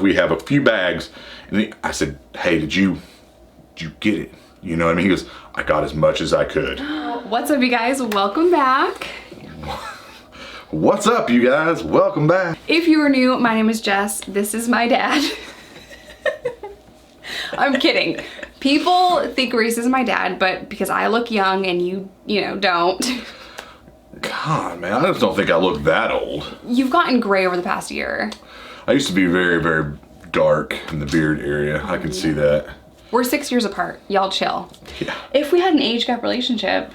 We have a few bags. And I said, hey, did you get it? You know what I mean? He goes, I got as much as I could. What's up, you guys? Welcome back. What's up, you guys? Welcome back. If you are new, my name is Jess. This is my dad. I'm kidding. People think Reece is my dad, but because I look young and you know, don't. God, man, I just don't think I look that old. You've gotten gray over the past year. I used to be very, very dark in the beard area. I can see that. We're 6 years apart. Y'all chill. Yeah. If we had an age gap relationship,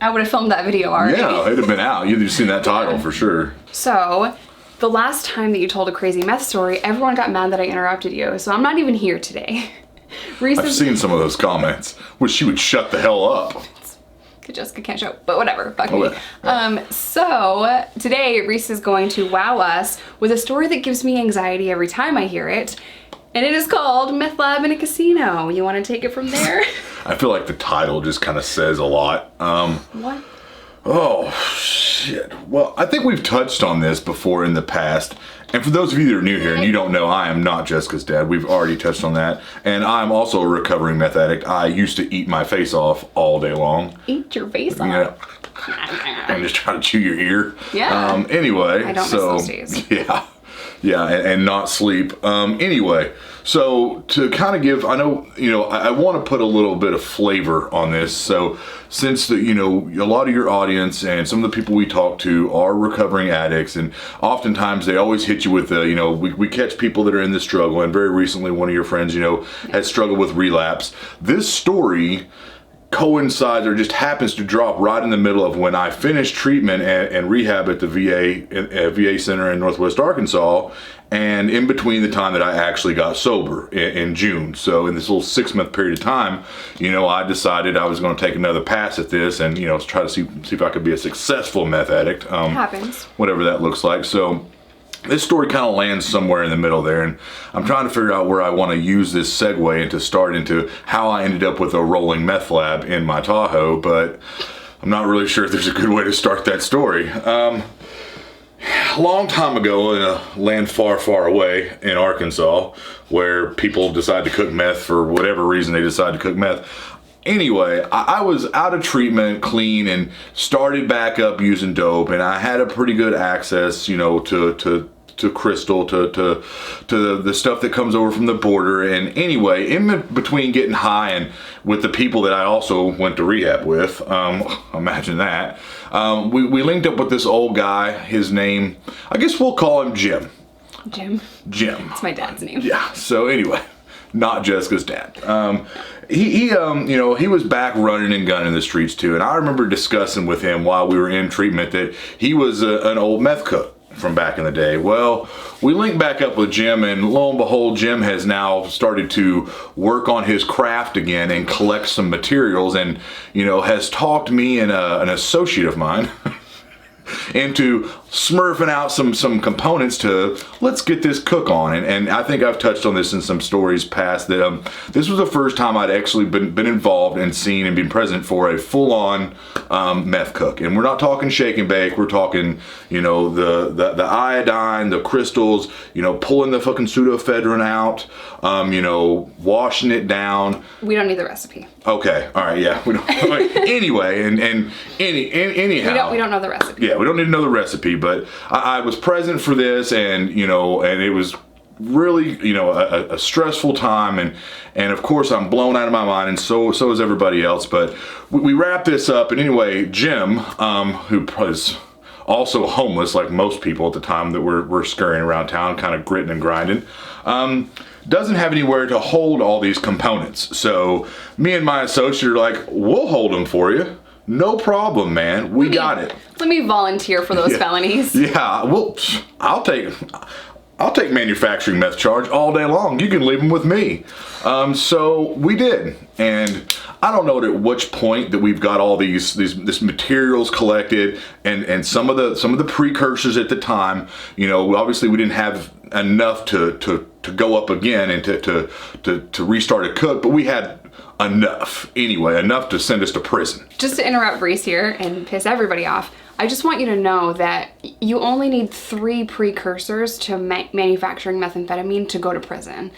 I would have filmed that video already. Yeah, it'd have been out. You'd have seen that title for sure. So, the last time that you told a crazy meth story, everyone got mad that I interrupted you, so I'm not even here today. I've seen some of those comments. Wish she would shut the hell up. Jessica can't show, but whatever, fuck me. Okay. So, today Reece is going to wow us with a story that gives me anxiety every time I hear it, and it is called Meth Lab in a Casino. You want to take it from there? I feel like the title just kind of says a lot. What? Oh, shit. Well, I think we've touched on this before in the past. And for those of you that are new here and you don't know, I am not Jessica's dad. We've already touched on that. And I'm also a recovering meth addict. I used to eat my face off all day long. Eat your face off? Yeah. And just try to chew your ear. Yeah. Anyway. I don't miss those days. Yeah. Yeah, and not sleep. Anyway, so to kind of give, I know, I want to put a little bit of flavor on this. So since a lot of your audience and some of the people we talk to are recovering addicts, and oftentimes they always hit you with we catch people that are in this struggle, and very recently one of your friends, has struggled with relapse. This story coincides or just happens to drop right in the middle of when I finished treatment and rehab at the VA center in Northwest Arkansas, and in between the time that I actually got sober in June. So in this little 6-month period of time, I decided I was going to take another pass at this and try to see if I could be a successful meth addict. Happens. Whatever that looks like. So this story kind of lands somewhere in the middle there, and I'm trying to figure out where I want to use this segue and to start into how I ended up with a rolling meth lab in my Tahoe, but I'm not really sure if there's a good way to start that story. A long time ago in a land far, far away in Arkansas, where people decide to cook meth for whatever reason they decide to cook meth. Anyway, I was out of treatment, clean, and started back up using dope, and I had a pretty good access, to crystal, to the stuff that comes over from the border. And anyway, in between getting high and with the people that I also went to rehab with, imagine that, we linked up with this old guy. His name, I guess we'll call him Jim. Jim. It's my dad's name. Yeah, so anyway, not Jessica's dad. He was back running and gunning the streets too. And I remember discussing with him while we were in treatment that he was an old meth cook from back in the day. Well, we linked back up with Jim, and lo and behold, Jim has now started to work on his craft again and collect some materials, and has talked me and an associate of mine into smurfing out some components to let's get this cook on. And I think I've touched on this in some stories past that this was the first time I'd actually been involved and seen and been present for a full-on meth cook. And we're not talking shake and bake. We're talking the iodine, the crystals, pulling the fucking pseudoephedrine out, washing it down. We don't need the recipe. Okay, all right, yeah. We don't. Anyway, anyhow, we don't know the recipe. Yeah, we don't need to know the recipe, but I was present for this, and and it was really a stressful time, and of course I'm blown out of my mind, and so is everybody else. But we wrap this up, and anyway, Jim, who was also homeless like most people at the time that were scurrying around town, kind of gritting and grinding, doesn't have anywhere to hold all these components. So me and my associate are like, we'll hold them for you. No problem, man. We got it. Let me volunteer for those felonies. Yeah, well, I'll take manufacturing meth charge all day long. You can leave them with me. So we did, and I don't know at which point that we've got all this materials collected, and some of the precursors at the time. Obviously we didn't have enough to go up again and to restart a cook, but we had enough anyway, enough to send us to prison. Just to interrupt Reece here and piss everybody off, I just want you to know that you only need 3 precursors to manufacturing methamphetamine to go to prison.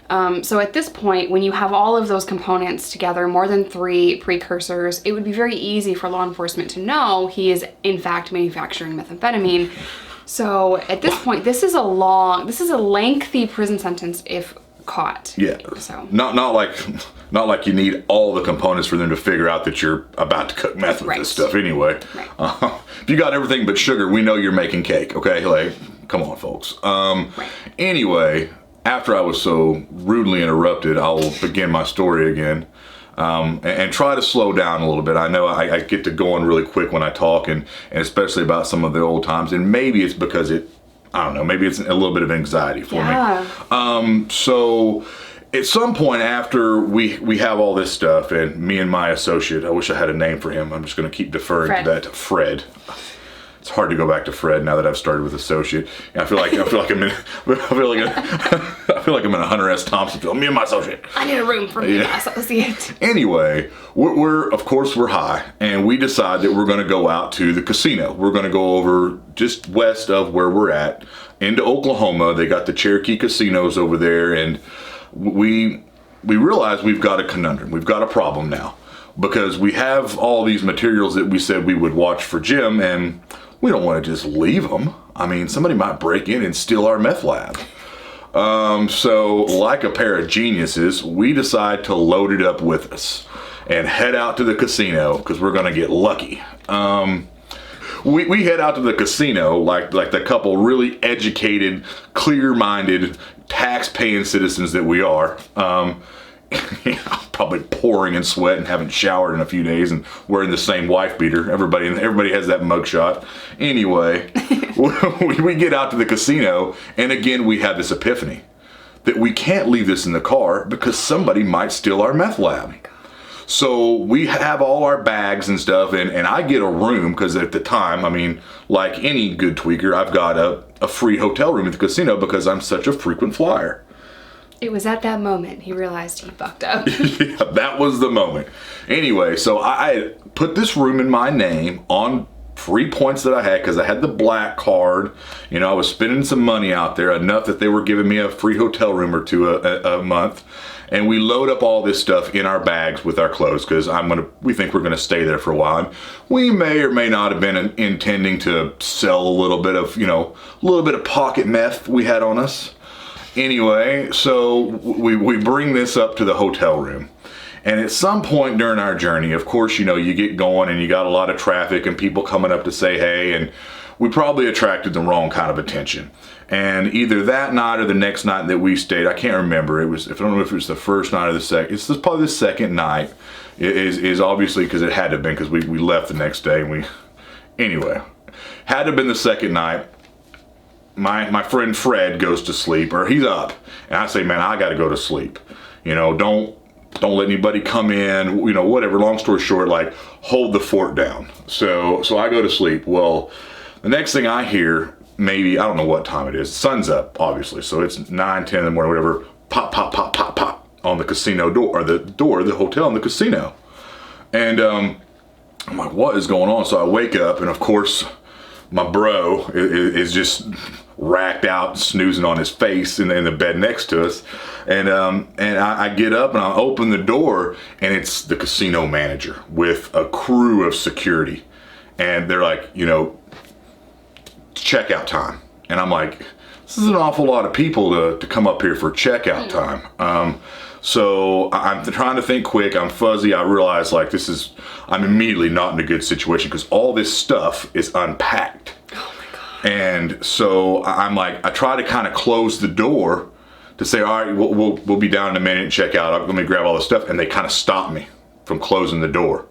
So at this point, when you have all of those components together, more than 3 precursors, it would be very easy for law enforcement to know he is in fact manufacturing methamphetamine. So at this point, this is a lengthy prison sentence if caught. Yeah. So not like you need all the components for them to figure out that you're about to cook meth with this stuff anyway. Right. If you got everything but sugar, we know you're making cake. Okay, like, come on, folks. Anyway, after I was so rudely interrupted, I'll begin my story again. And try to slow down a little bit. I know I get to going really quick when I talk, and especially about some of the old times. And maybe it's because I don't know, maybe it's a little bit of anxiety for me. So at some point after we have all this stuff, and me and my associate, I wish I had a name for him. I'm just going to keep deferring to that. Fred. It's hard to go back to Fred now that I've started with associate. I feel like I'm in a Hunter S. Thompson film. Me and my associate. I need a room for me and my associate. Anyway, we're high, and we decide that we're going to go out to the casino. We're going to go over just west of where we're at into Oklahoma. They got the Cherokee casinos over there, and we realize we've got a conundrum. We've got a problem now, because we have all these materials that we said we would watch for Jim, and we don't want to just leave them. I mean, somebody might break in and steal our meth lab. So like a pair of geniuses, we decide to load it up with us and head out to the casino, because we're going to get lucky. We head out to the casino like the couple really educated, clear-minded, tax-paying citizens that we are. Probably pouring in sweat and haven't showered in a few days and wearing the same wife beater. Everybody has that mugshot. Anyway, we get out to the casino, and again we have this epiphany that we can't leave this in the car because somebody might steal our meth lab. So we have all our bags and stuff, and I get a room, because at the time, I mean, like any good tweaker, I've got a free hotel room at the casino because I'm such a frequent flyer. It was at that moment he realized he fucked up. Yeah, that was the moment. Anyway, so I put this room in my name on free points that I had, because I had the black card. You know, I was spending some money out there, enough that they were giving me a free hotel room or two a month. And we load up all this stuff in our bags with our clothes, because we think we're gonna stay there for a while. And we may or may not have been intending to sell a little bit of pocket meth we had on us. Anyway, so we bring this up to the hotel room. And at some point during our journey, of course, you get going and you got a lot of traffic and people coming up to say hey, and we probably attracted the wrong kind of attention. And either that night or the next night that we stayed, I can't remember. I don't know if it was the first night or the second. It's probably the second night. Is obviously because it had to have been, because we left the next day, and anyway, had to have been the second night. My friend Fred goes to sleep, or he's up, and I say, man, I got to go to sleep. Don't let anybody come in. Whatever. Long story short, like, hold the fort down. So I go to sleep. Well, the next thing I hear, maybe, I don't know what time it is. Sun's up, obviously, so it's 9, 10 in the morning, whatever. Pop, pop, pop, pop, pop on the casino door, or the door of the hotel in the casino. And I'm like, what is going on? So I wake up, and of course, my bro is just racked out, snoozing on his face in the bed next to us. And I get up and I open the door, and it's the casino manager with a crew of security. And they're like, checkout time. And I'm like, this is an awful lot of people to come up here for checkout time. So I'm trying to think quick. I'm fuzzy. I realize, like, I'm immediately not in a good situation, because all this stuff is unpacked. Oh my God. And so I'm like, I try to kind of close the door to say, all right, we'll be down in a minute and check out. Let me grab all the stuff. And they kind of stop me from closing the door.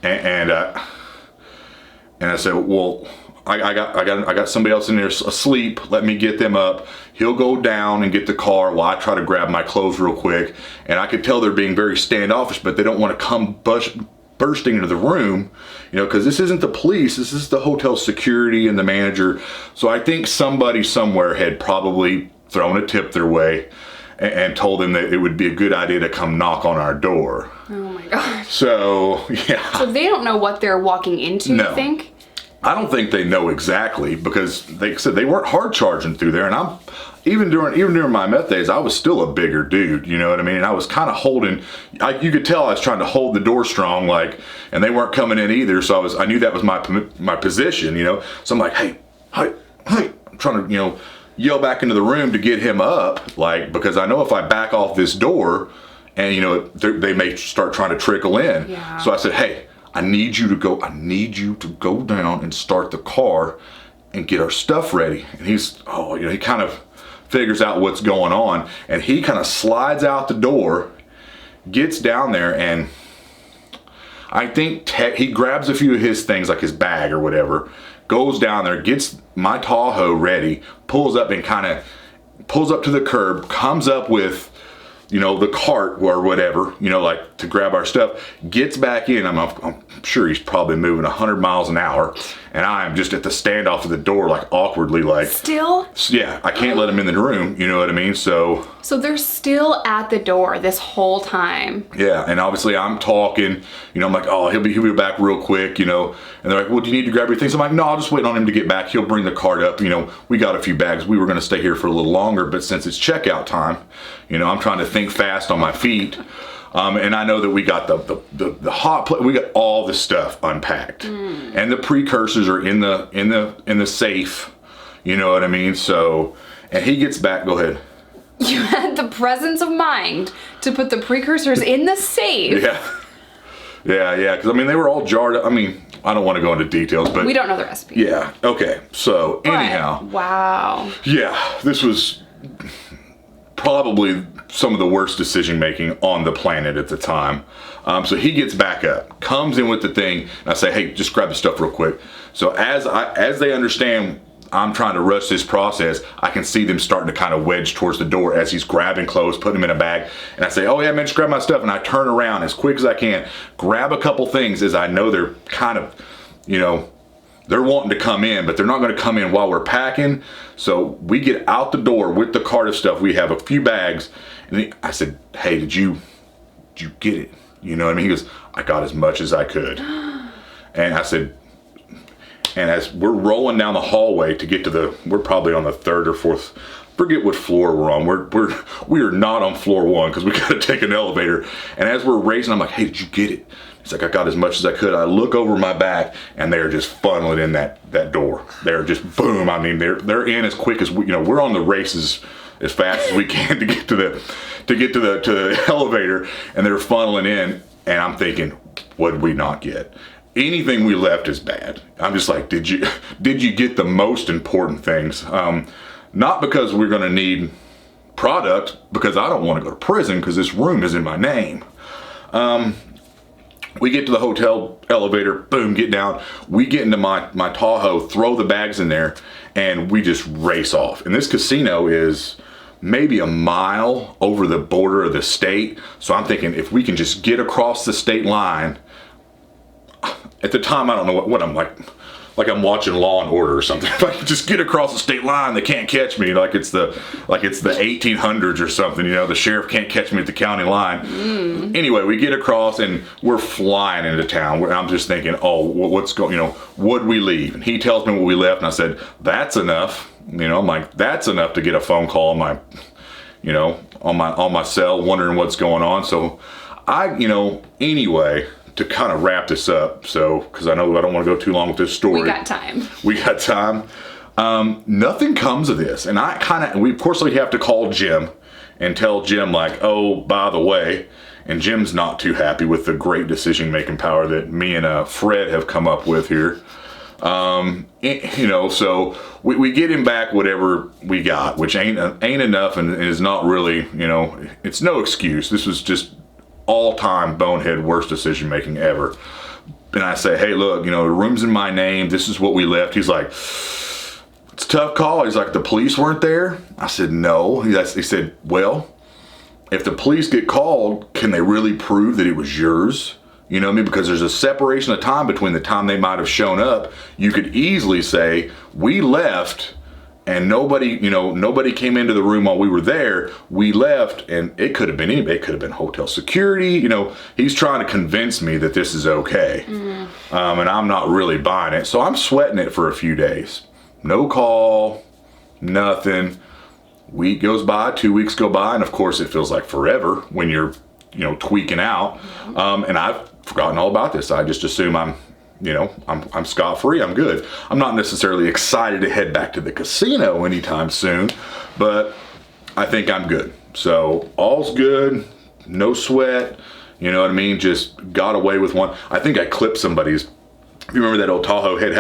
And I said, well, I got somebody else in there asleep. Let me get them up. He'll go down and get the car while I try to grab my clothes real quick. And I could tell they're being very standoffish, but they don't want to come bursting into the room, because this isn't the police. This is the hotel security and the manager. So I think somebody somewhere had probably thrown a tip their way and told them that it would be a good idea to come knock on our door. Oh my gosh. So, yeah. So they don't know what they're walking into, No. you think? I don't think they know exactly, because they said they weren't hard charging through there, and I'm even during my meth days, I was still a bigger dude, you know what I mean? And I was kind of holding, you could tell I was trying to hold the door strong, like, and they weren't coming in either, so I knew that was my position, you know. So I'm like, hey, I'm trying to, yell back into the room to get him up, like, because I know if I back off this door, and they may start trying to trickle in. Yeah. So I said, hey, I need you to go down and start the car and get our stuff ready. And he kind of figures out what's going on, and he kind of slides out the door, gets down there, and I think he grabs a few of his things, like his bag or whatever, goes down there, gets my Tahoe ready, pulls up to the curb, comes up with, the cart or whatever, like to grab our stuff, gets back in. I'm sure he's probably moving 100 miles an hour, and I'm just at the standoff of the door, like awkwardly, like. Still? Yeah, I can't let him in the room, you know what I mean? So they're still at the door this whole time. Yeah, and obviously I'm talking, I'm like, oh, he'll be back real quick, and they're like, well, do you need to grab your things? I'm like, no, I'll just wait on him to get back. He'll bring the cart up, we got a few bags. We were gonna stay here for a little longer, but since it's checkout time, I'm trying to think fast on my feet. And I know that we got the hot plate, we got all the stuff unpacked, and the precursors are in the safe, you know what I mean? So, and he gets back, go ahead. You had the presence of mind to put the precursors in the safe. Yeah, because they were all jarred up. I don't want to go into details, but we don't know the recipe. Yeah, okay. So anyhow, wow. Yeah, this was probably some of the worst decision making on the planet at the time. So he gets back up, comes in with the thing, and I say, hey, just grab the stuff real quick. So as they understand I'm trying to rush this process, I can see them starting to kind of wedge towards the door as he's grabbing clothes, putting them in a bag. And I say, oh yeah, man, just grab my stuff. And I turn around as quick as I can, grab a couple things, as I know they're kind of, they're wanting to come in, but they're not going to come in while we're packing. So we get out the door with the cart of stuff. We have a few bags. And I said, hey, did you get it? You know what I mean? He goes, I got as much as I could. And I said, and as we're rolling down the hallway to get to we're probably on the third or fourth, forget what floor we're on. We are not on floor 1, because we got to take an elevator. And as we're racing, I'm like, hey, did you get it? He's like, I got as much as I could. I look over my back, and they're just funneling in that door. They're just boom. They're in as quick as we're on the races as fast as we can to get to the elevator, and they're funneling in. And I'm thinking, what did we not get? Anything we left is bad. I'm just like, did you get the most important things? Not because we're gonna need product, because I don't want to go to prison, because this room is in my name. We get to the hotel elevator, boom, get down. We get into my Tahoe, throw the bags in there, and we just race off. And this casino is maybe a mile over the border of the state. So I'm thinking, if we can just get across the state line. At the time, I don't know what I'm like I'm watching Law and Order or something. If I can just get across the state line, they can't catch me. Like it's the 1800s or something. The sheriff can't catch me at the county line. Anyway, we get across and we're flying into town. I'm just thinking, oh, what's going? Would we leave? And he tells me what we left, and I said, that's enough. I'm like, that's enough to get a phone call on my, on my cell, wondering what's going on. So anyway. To kind of wrap this up, because I know I don't want to go too long with this story. We got time. Nothing comes of this, and we of course have to call Jim and tell Jim, like, oh, by the way, and Jim's not too happy with the great decision-making power that me and Fred have come up with here. So we get him back whatever we got, which ain't enough, and is not really, it's no excuse. This was just all-time bonehead worst decision making ever. And I say, hey, look, the room's in my name, this is what we left. He's like, it's a tough call. He's like, the police weren't there? I said, no. He said, well, if the police get called, can they really prove that it was yours? You know what I mean? Because there's a separation of time between the time they might have shown up. You could easily say, we left And nobody came into the room while we were there. We left, and it could have been anybody. It could have been hotel security. He's trying to convince me that this is okay. And I'm not really buying it. So I'm sweating it for a few days. No call, nothing. Week goes by, 2 weeks go by, and of course it feels like forever when you're, tweaking out. And I've forgotten all about this. I just assume I'm scot-free, I'm good. I'm not necessarily excited to head back to the casino anytime soon, but I think I'm good. So all's good, no sweat, you know what I mean? Just got away with one. I think I clipped somebody's, if you remember that old Tahoe had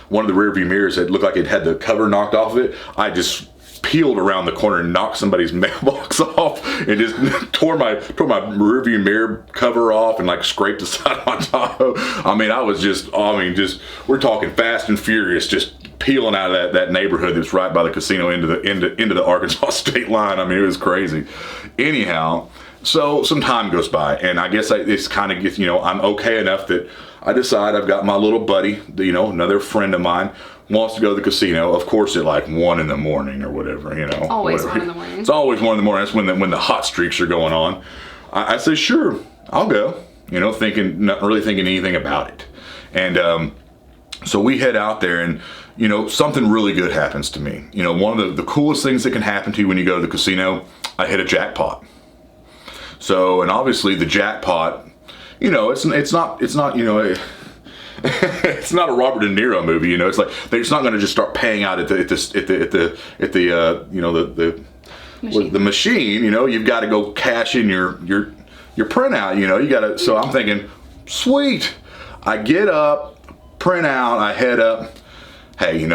one of the rear view mirrors that looked like it had the cover knocked off of it. I just peeled around the corner and knocked somebody's mailbox off and just tore my rearview mirror cover off and like scraped the side of my Tahoe. We're talking Fast and Furious, just peeling out of that neighborhood that's right by the casino into the Arkansas state line. It was crazy. Anyhow, so some time goes by, and I guess it's kind of gets, I'm okay enough that I decide I've got my little buddy, another friend of mine, wants to go to the casino, of course, at like 1 in the morning or whatever, Always whatever. 1 in the morning. It's always 1 in the morning. That's when the hot streaks are going on. I say, sure, I'll go, not really thinking anything about it. And so we head out there, and, something really good happens to me. One of the coolest things that can happen to you when you go to the casino, I hit a jackpot. So, and obviously the jackpot, it's not it's not a Robert De Niro movie, It's like they're just not going to just start paying out at the machine. You've got to go cash in your printout. You got to. So I'm thinking, sweet. I get up, print out, I head up. Hey,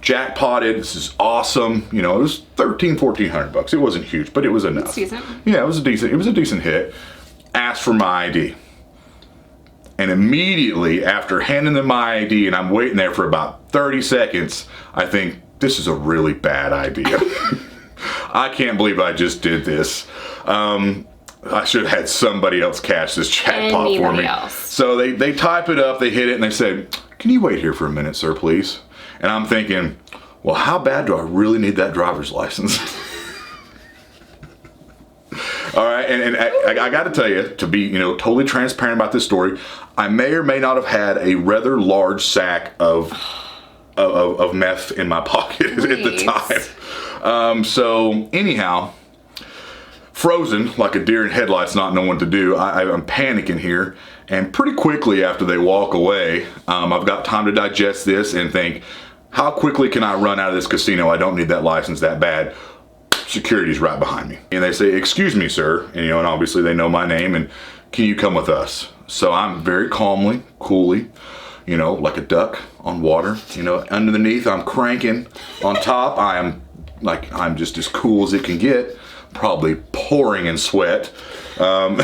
jackpotted. This is awesome. It was $1,400. It wasn't huge, but it was enough. It's decent. Yeah, it was a decent hit. Asked for my ID. And immediately after handing them my ID, and I'm waiting there for about 30 seconds, I think, this is a really bad idea. I can't believe I just did this. I should have had somebody else cash this jackpot for me. Else. So they type it up, they hit it, and they said, can you wait here for a minute, sir, please? And I'm thinking, well, how bad do I really need that driver's license? All right, and I got to tell you, to be totally transparent about this story, I may or may not have had a rather large sack of meth in my pocket at the time. So anyhow, frozen like a deer in headlights, not knowing what to do. I'm panicking here, and pretty quickly after they walk away, I've got time to digest this and think, how quickly can I run out of this casino? I don't need that license that bad. Security's right behind me, and they say, excuse me, sir, and and obviously they know my name, and can you come with us? So I'm very calmly, coolly, like a duck on water, underneath I'm cranking, on top I'm just as cool as it can get, probably pouring in sweat. I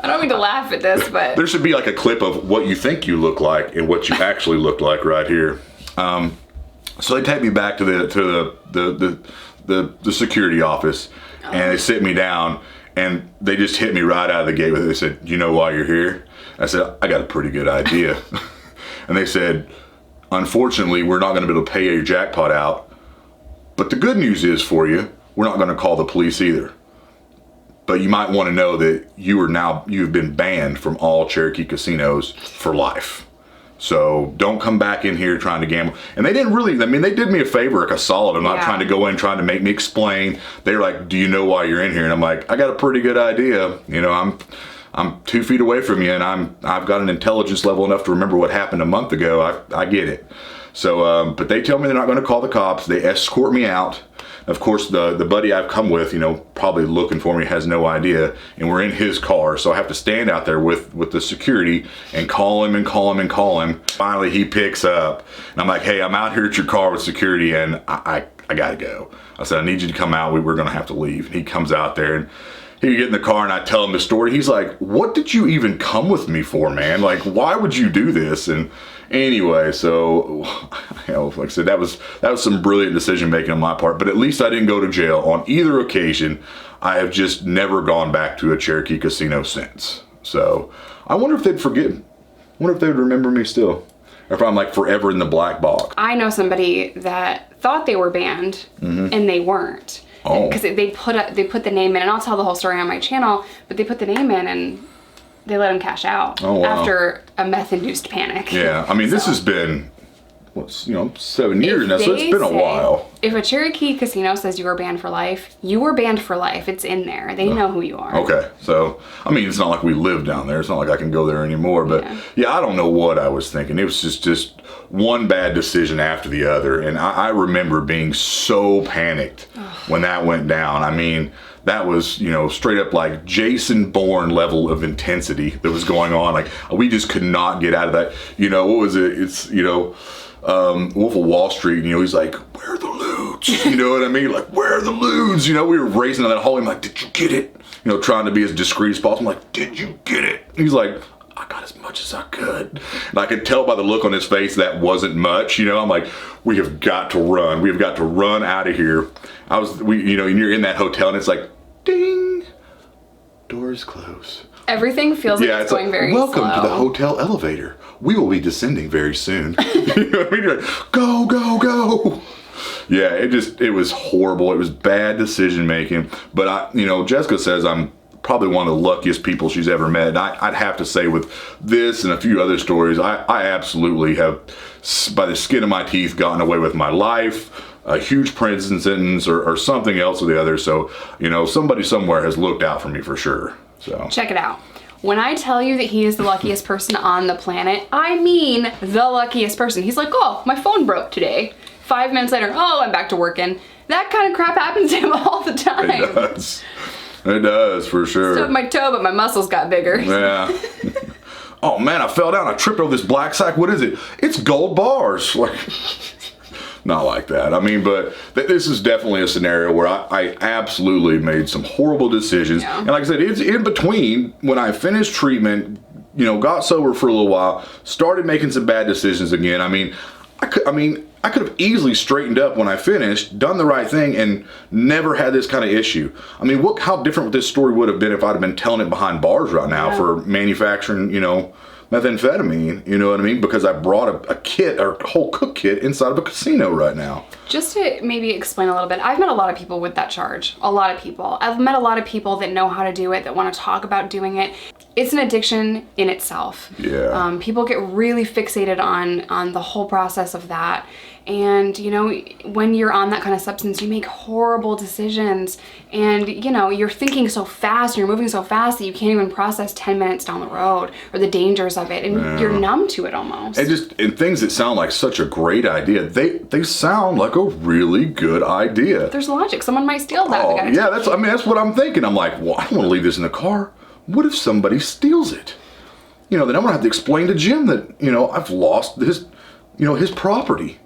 don't mean to laugh at this, but there should be like a clip of what you think you look like and what you actually look like right here. So they take me back to the security office, and they sit me down, and they just hit me right out of the gate with it. They said, you know why you're here? I said, I got a pretty good idea. And they said, unfortunately, we're not going to be able to pay your jackpot out, but the good news is for you, we're not going to call the police either. But you might want to know that you've been banned from all Cherokee casinos for life. So don't come back in here trying to gamble. And they didn't really, they did me a favor, like a solid. I'm not trying to go in trying to make me explain. They're like, do you know why you're in here? And I'm like, I got a pretty good idea. I'm 2 feet away from you, and I've got an intelligence level enough to remember what happened a month ago. I get it. So, but they tell me they're not going to call the cops. They escort me out. Of course, the buddy I've come with, probably looking for me, has no idea, and we're in his car, so I have to stand out there with the security and call him and call him and call him. Finally, he picks up, and I'm like, hey, I'm out here at your car with security, and I gotta go. I said, I need you to come out. We're gonna have to leave. And he comes out there, and he get in the car, and I tell him the story. He's like, what did you even come with me for, man? Like, why would you do this? And anyway, so, like I said, that was some brilliant decision making on my part, but at least I didn't go to jail on either occasion. I have just never gone back to a Cherokee casino since. So I wonder if they'd forgive me. I wonder if they would remember me still. or if I'm like forever in the black box. I know somebody that thought they were banned and they weren't. Oh. Because they put the name in, and I'll tell the whole story on my channel, but they put the name in and they let him cash out after a meth-induced panic. Yeah, I mean, this has been, 7 years now, so it's been a while. If a Cherokee casino says you are banned for life, you are banned for life. It's in there. They know who you are. Okay, so, I mean, it's not like we live down there. It's not like I can go there anymore, but yeah, I don't know what I was thinking. It was just one bad decision after the other, and I remember being so panicked when that went down. I mean, that was, straight up like Jason Bourne level of intensity that was going on. Like, we just could not get out of that. What was it? It's, Wolf of Wall Street, he's like, where are the lewds? You know what I mean? Like, where are the lewds? We were racing down that hallway. I'm like, did you get it? Trying to be as discreet as possible. I'm like, did you get it? And he's like, I got as much as I could. And I could tell by the look on his face that wasn't much. I'm like, we have got to run. We have got to run out of here. And you're in that hotel and it's like, ding, doors close. Everything feels like it's going very welcome slow. to the hotel elevator. We will be descending very soon. You know what I mean? You're like, go, go, go. Yeah, it was horrible. It was bad decision making. But Jessica says I'm probably one of the luckiest people she's ever met. And I'd have to say with this and a few other stories, I absolutely have, by the skin of my teeth, gotten away with my life, a huge prison sentence or something else or the other. So, somebody somewhere has looked out for me for sure. So check it out. When I tell you that he is the luckiest person on the planet, I mean the luckiest person. He's like, oh, my phone broke today. 5 minutes later, oh, I'm back to working. That kind of crap happens to him all the time. It does. It does, for sure. Stubbed my toe, but my muscles got bigger. Yeah. Oh man, I fell down. I tripped over this black sack. What is it? It's gold bars. Like, not like that. I mean, but this is definitely a scenario where I absolutely made some horrible decisions. Yeah. And like I said, it's in between when I finished treatment, got sober for a little while, started making some bad decisions again. I mean, I could have easily straightened up when I finished, done the right thing, and never had this kind of issue. I mean, how different this story would have been if I'd have been telling it behind bars right now for manufacturing, methamphetamine, you know what I mean? Because I brought a kit, or a whole cook kit inside of a casino right now. Just to maybe explain a little bit, I've met a lot of people with that charge. A lot of people. I've met a lot of people that know how to do it, that want to talk about doing it. It's an addiction in itself. Yeah. People get really fixated on the whole process of that. And, when you're on that kind of substance, you make horrible decisions. And, you're thinking so fast, you're moving so fast that you can't even process 10 minutes down the road or the dangers of it. And you're numb to it almost. And things that sound like such a great idea, they sound like a really good idea. There's logic. Someone might steal that. Oh, yeah, that's what I'm thinking. I'm like, well, I don't want to leave this in the car. What if somebody steals it? Then I'm going to have to explain to Jim that, I've lost his property,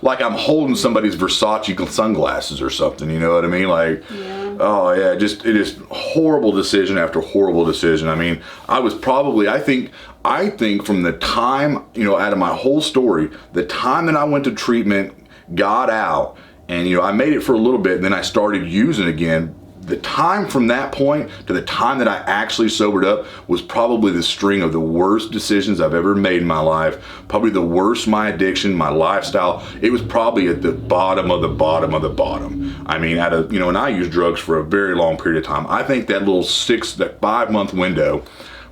like I'm holding somebody's Versace sunglasses or something, you know what I mean? Like, oh yeah, it is horrible decision after horrible decision. I mean, I was probably, I think from the time, out of my whole story, the time that I went to treatment, got out, and, I made it for a little bit, and then I started using again. The time from that point to the time that I actually sobered up was probably the string of the worst decisions I've ever made in my life. Probably the worst my addiction, my lifestyle. It was probably at the bottom of the bottom of the bottom. I mean, and I used drugs for a very long period of time. I think that little 5 month window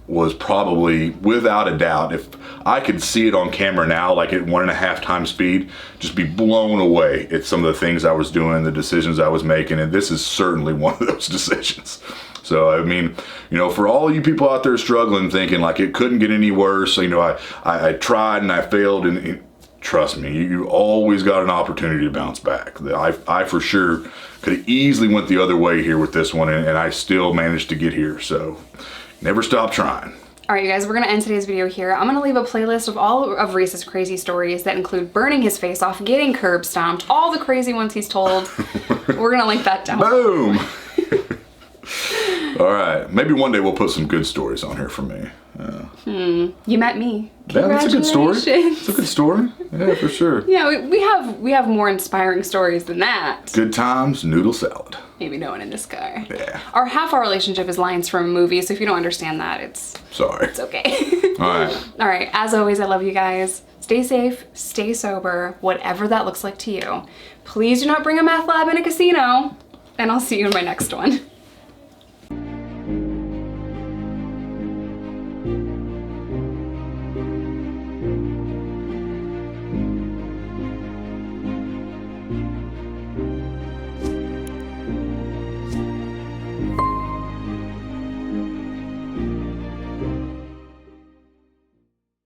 was probably, without a doubt, if I could see it on camera now, like at 1.5 times speed, just be blown away at some of the things I was doing, the decisions I was making, and this is certainly one of those decisions. So, I mean, for all you people out there struggling, thinking like it couldn't get any worse, I tried and I failed, and trust me, you always got an opportunity to bounce back. I for sure could have easily went the other way here with this one, and I still managed to get here, so never stop trying. All right, you guys, we're gonna end today's video here. I'm gonna leave a playlist of all of Reece's crazy stories that include burning his face off, getting curb stomped, all the crazy ones he's told. We're gonna link that down. Boom! All right, maybe one day we'll put some good stories on here for me. You met me. Yeah, that's a good story. It's a good story. Yeah, for sure. Yeah, we have more inspiring stories than that. Good times, noodle salad. Maybe no one in this car. Yeah. Half our relationship is lines from a movie, so if you don't understand that, it's Sorry. okay. All right. All right, as always, I love you guys. Stay safe, stay sober, whatever that looks like to you. Please do not bring a meth lab in a casino, and I'll see you in my next one.